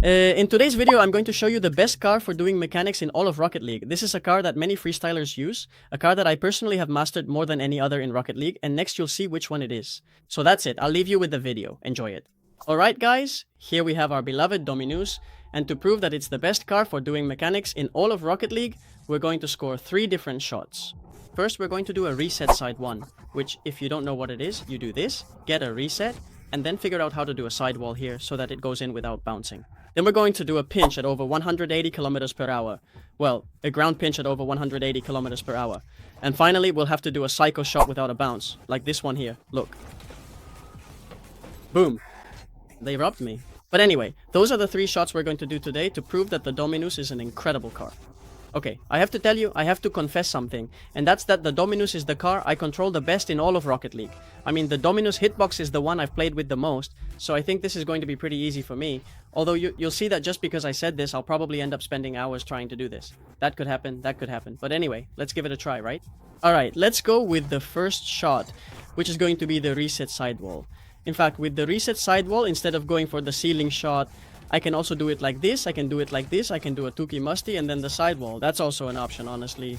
In today's video, I'm going to show you the best car for doing mechanics in all of Rocket League. This is a car that many freestylers use, a car that I personally have mastered more than any other in Rocket League, and next you'll see which one it is. So that's it, I'll leave you with the video. Enjoy it. Alright guys, here we have our beloved Dominus, and to prove that it's the best car for doing mechanics in all of Rocket League, we're going to score 3 different shots. First, we're going to do a reset side 1, which if you don't know what it is, you do this, get a reset, and then figure out how to do a sidewall here so that it goes in without bouncing. Then we're going to do a pinch at over 180 kilometers per hour. Well, a ground pinch at over 180 kilometers per hour. And finally, we'll have to do a psycho shot without a bounce, like this one here. Look. Boom. They robbed me. But anyway, those are the 3 shots we're going to do today to prove that the Dominus is an incredible car. Okay, I have to tell you, I have to confess something, and that's that the Dominus is the car I control the best in all of Rocket League. I mean, the Dominus hitbox is the one I've played with the most, so I think this is going to be pretty easy for me. Although you'll see that just because I said this, I'll probably end up spending hours trying to do this. That could happen, that could happen. But anyway, let's give it a try, right? Alright, let's go with the first shot, which is going to be the reset sidewall. In fact, with the reset sidewall, instead of going for the ceiling shot, I can also do it like this, I can do it like this, I can do a Tuki Musty and then the sidewall. That's also an option, honestly.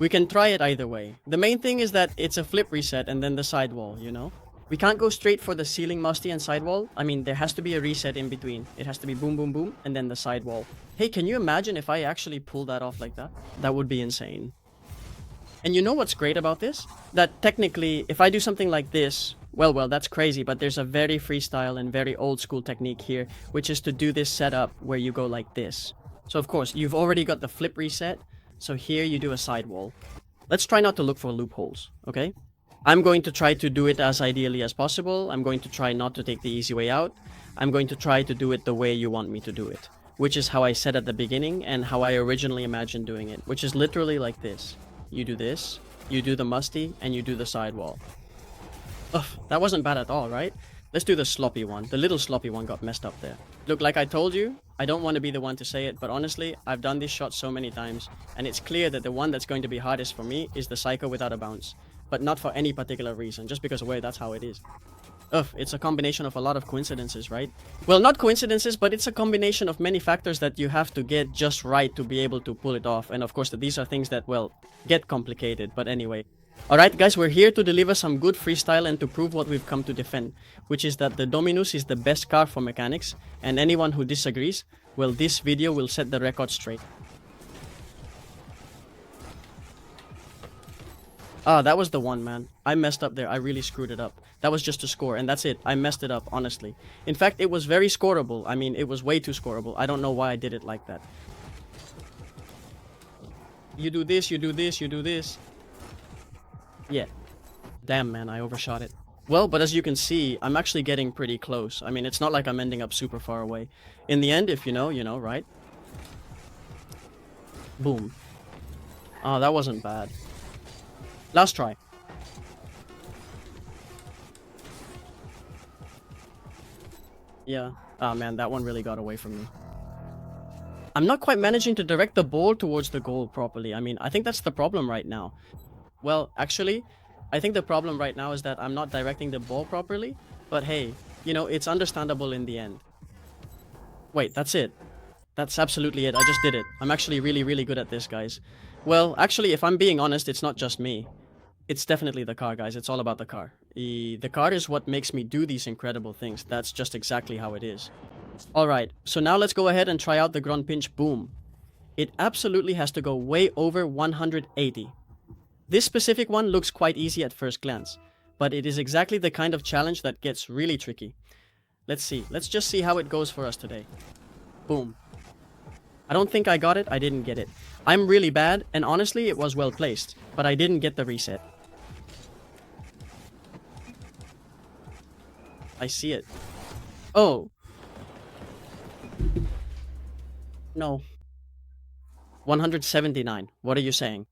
We can try it either way. The main thing is that it's a flip reset and then the sidewall, you know? We can't go straight for the ceiling Musty and sidewall. I mean, there has to be a reset in between. It has to be boom, boom, boom, and then the sidewall. Hey, can you imagine if I actually pull that off like that? That would be insane. And you know what's great about this? That technically, if I do something like this, well, that's crazy, but there's a very freestyle and very old school technique here, which is to do this setup where you go like this. So of course, you've already got the flip reset, so here you do a sidewall. Let's try not to look for loopholes, okay? I'm going to try to do it as ideally as possible. I'm going to try not to take the easy way out. I'm going to try to do it the way you want me to do it, which is how I said at the beginning and how I originally imagined doing it, which is literally like this. You do this, you do the musty, and you do the sidewall. Ugh, that wasn't bad at all, right? Let's do the sloppy one. The little sloppy one got messed up there. Look, like I told you, I don't want to be the one to say it, but honestly, I've done this shot so many times, and it's clear that the one that's going to be hardest for me is the psycho without a bounce. But not for any particular reason, just because of where that's how it is. Ugh, it's a combination of a lot of coincidences, right? Well, not coincidences, but it's a combination of many factors that you have to get just right to be able to pull it off. And of course, these are things that, well, get complicated, but anyway. Alright guys, we're here to deliver some good freestyle and to prove what we've come to defend, which is that the Dominus is the best car for mechanics, and anyone who disagrees, well, this video will set the record straight. Ah, that was the one, man. I messed up there. I really screwed it up. That was just a score, and that's it. I messed it up, honestly. In fact, it was very scoreable. I mean, it was way too scoreable. I don't know why I did it like that. You do this, you do this, you do this. Yeah. Damn, man, I overshot it. Well, but as you can see, I'm actually getting pretty close. I mean, it's not like I'm ending up super far away. In the end, if you know, right? Boom. Oh, that wasn't bad. Last try. Yeah. Ah, man, that one really got away from me. I'm not quite managing to direct the ball towards the goal properly. I mean, I think that's the problem right now. Well, actually, I think the problem right now is that I'm not directing the ball properly. But hey, you know, it's understandable in the end. Wait, that's it. That's absolutely it. I just did it. I'm actually really, really good at this, guys. Well, actually, if I'm being honest, it's not just me. It's definitely the car, guys. It's all about the car. The car is what makes me do these incredible things. That's just exactly how it is. Alright, so now let's go ahead and try out the ground pinch boom. It absolutely has to go way over 180. This specific one looks quite easy at first glance, but it is exactly the kind of challenge that gets really tricky. Let's see. Let's just see how it goes for us today. Boom. I don't think I got it. I didn't get it. I'm really bad, and honestly, it was well placed, but I didn't get the reset. I see it. Oh. No. 179. What are you saying?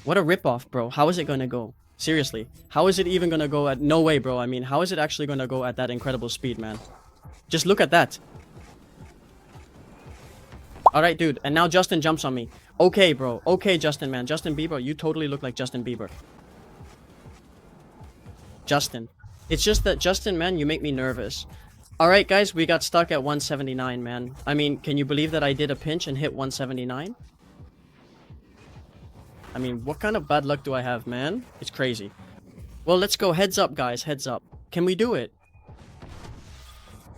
What a ripoff, bro. How is it gonna go? Seriously. How is it even gonna go at... No way, bro. I mean, how is it actually gonna go at that incredible speed, man? Just look at that. Alright, dude. And now Justin jumps on me. Okay, bro. Okay, Justin, man. Justin Bieber. You totally look like Justin Bieber. Justin. It's just that, Justin, man, you make me nervous. Alright guys, we got stuck at 179, man. I mean, can you believe that I did a pinch and hit 179? I mean, what kind of bad luck do I have, man? It's crazy. Well, let's go. Heads up, guys. Heads up. Can we do it?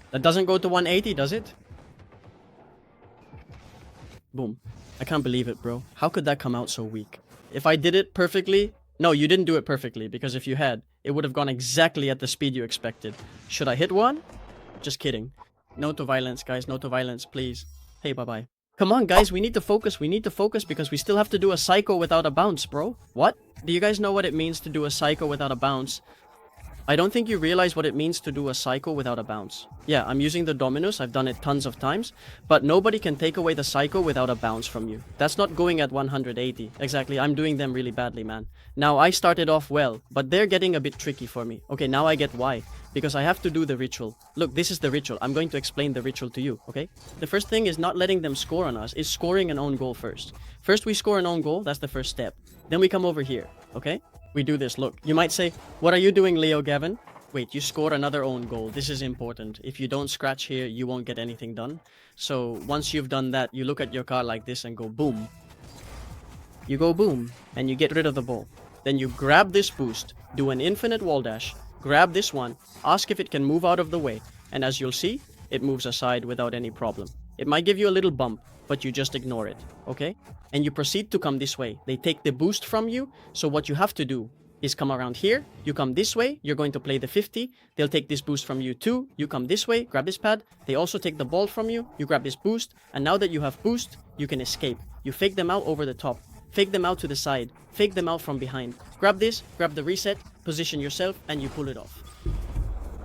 That doesn't go to 180, does it? Boom. I can't believe it, bro. How could that come out so weak? If I did it perfectly... No, you didn't do it perfectly, because if you had, it would have gone exactly at the speed you expected. Should I hit one? Just kidding. No to violence, guys. No to violence, please. Hey, bye-bye. Come on, guys. We need to focus. We need to focus because we still have to do a psycho without a bounce, bro. What? Do you guys know what it means to do a psycho without a bounce? I don't think you realize what it means to do a psycho without a bounce. Yeah, I'm using the Dominus. I've done it tons of times. But nobody can take away the psycho without a bounce from you. That's not going at 180. Exactly. I'm doing them really badly, man. Now, I started off well, but they're getting a bit tricky for me. Okay, now I get why. Because I have to do the ritual. Look, this is the ritual. I'm going to explain the ritual to you, okay? The first thing is not letting them score on us, is scoring an own goal first. First, we score an own goal. That's the first step. Then we come over here, okay? We do this. Look, you might say, what are you doing, Leogaben? Wait, you score another own goal. This is important. If you don't scratch here, you won't get anything done. So once you've done that, you look at your card like this and go boom. You go boom, and you get rid of the ball. Then you grab this boost, do an infinite wall dash, grab this one, ask if it can move out of the way, and as you'll see, it moves aside without any problem. It might give you a little bump, but you just ignore it, okay? And you proceed to come this way. They take the boost from you, so what you have to do is come around here, you come this way, you're going to play the 50, they'll take this boost from you too, you come this way, grab this pad, they also take the ball from you, you grab this boost, and now that you have boost, you can escape. You fake them out over the top, fake them out to the side, fake them out from behind. Grab this, grab the reset, position yourself, and you pull it off.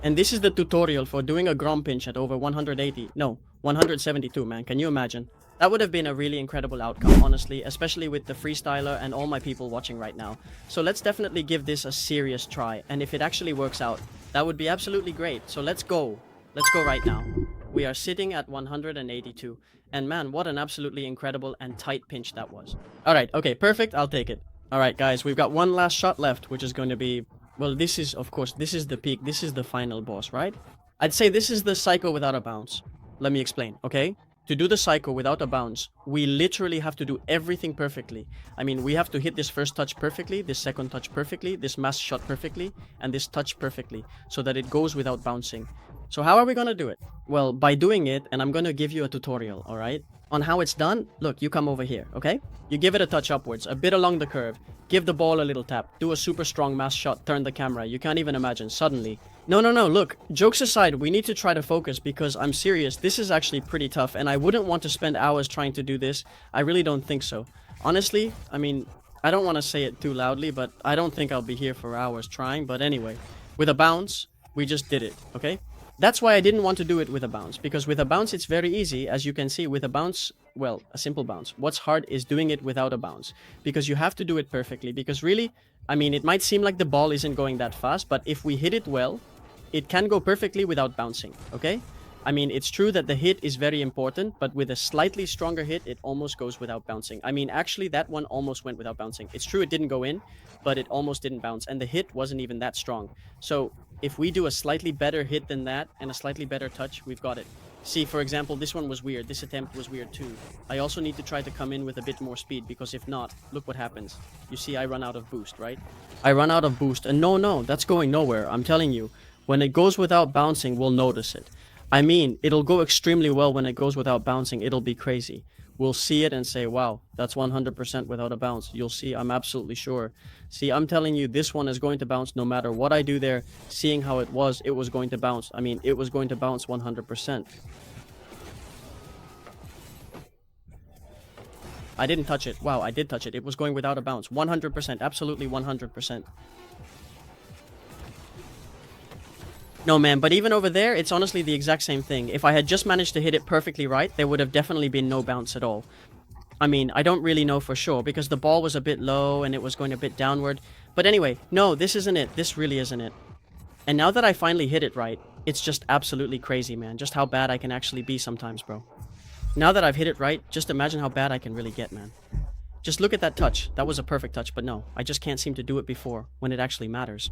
And this is the tutorial for doing a Grom pinch at over 180, no, 172, man, can you imagine? That would have been a really incredible outcome, honestly, especially with the freestyler and all my people watching right now. So let's definitely give this a serious try, and if it actually works out, that would be absolutely great. So let's go. Let's go right now. We are sitting at 182, and man, what an absolutely incredible and tight pinch that was. Alright, okay, perfect, I'll take it. Alright guys, we've got one last shot left, which is going to be... Well, this is, of course, this is the peak, this is the final boss, right? I'd say this is the psycho without a bounce. Let me explain, okay? To do the psycho without a bounce, we literally have to do everything perfectly. I mean, we have to hit this first touch perfectly, this second touch perfectly, this mass shot perfectly, and this touch perfectly, so that it goes without bouncing. So how are we gonna do it? Well, by doing it, and I'm gonna give you a tutorial, alright? On how it's done, look, you come over here, okay? You give it a touch upwards, a bit along the curve, give the ball a little tap, do a super strong mass shot, turn the camera, you can't even imagine, suddenly. No, look, jokes aside, we need to try to focus because I'm serious, this is actually pretty tough and I wouldn't want to spend hours trying to do this. I really don't think so. Honestly, I mean, I don't want to say it too loudly, but I don't think I'll be here for hours trying, but anyway. With a bounce, we just did it, okay? That's why I didn't want to do it with a bounce, because with a bounce it's very easy, as you can see, with a bounce, well, a simple bounce. What's hard is doing it without a bounce, because you have to do it perfectly, because really, I mean, it might seem like the ball isn't going that fast, but if we hit it well, it can go perfectly without bouncing, okay? I mean, it's true that the hit is very important, but with a slightly stronger hit, it almost goes without bouncing. I mean, actually, that one almost went without bouncing. It's true it didn't go in, but it almost didn't bounce, and the hit wasn't even that strong. So, if we do a slightly better hit than that, and a slightly better touch, we've got it. See, for example, this one was weird. This attempt was weird too. I also need to try to come in with a bit more speed, because if not, look what happens. You see, I run out of boost, right? I run out of boost, and no, that's going nowhere, I'm telling you. When it goes without bouncing, we'll notice it. I mean, it'll go extremely well when it goes without bouncing. It'll be crazy. We'll see it and say, wow, that's 100% without a bounce. You'll see, I'm absolutely sure. See, I'm telling you, this one is going to bounce no matter what I do there. Seeing how it was going to bounce. I mean, it was going to bounce 100%. I didn't touch it. Wow, I did touch it. It was going without a bounce. 100%, absolutely 100%. No, man, but even over there, it's honestly the exact same thing. If I had just managed to hit it perfectly right, there would have definitely been no bounce at all. I mean, I don't really know for sure, because the ball was a bit low and it was going a bit downward. But anyway, no, this isn't it. This really isn't it. And now that I finally hit it right, it's just absolutely crazy, man. Just how bad I can actually be sometimes, bro. Now that I've hit it right, just imagine how bad I can really get, man. Just look at that touch. That was a perfect touch, but no, I just can't seem to do it before, when it actually matters.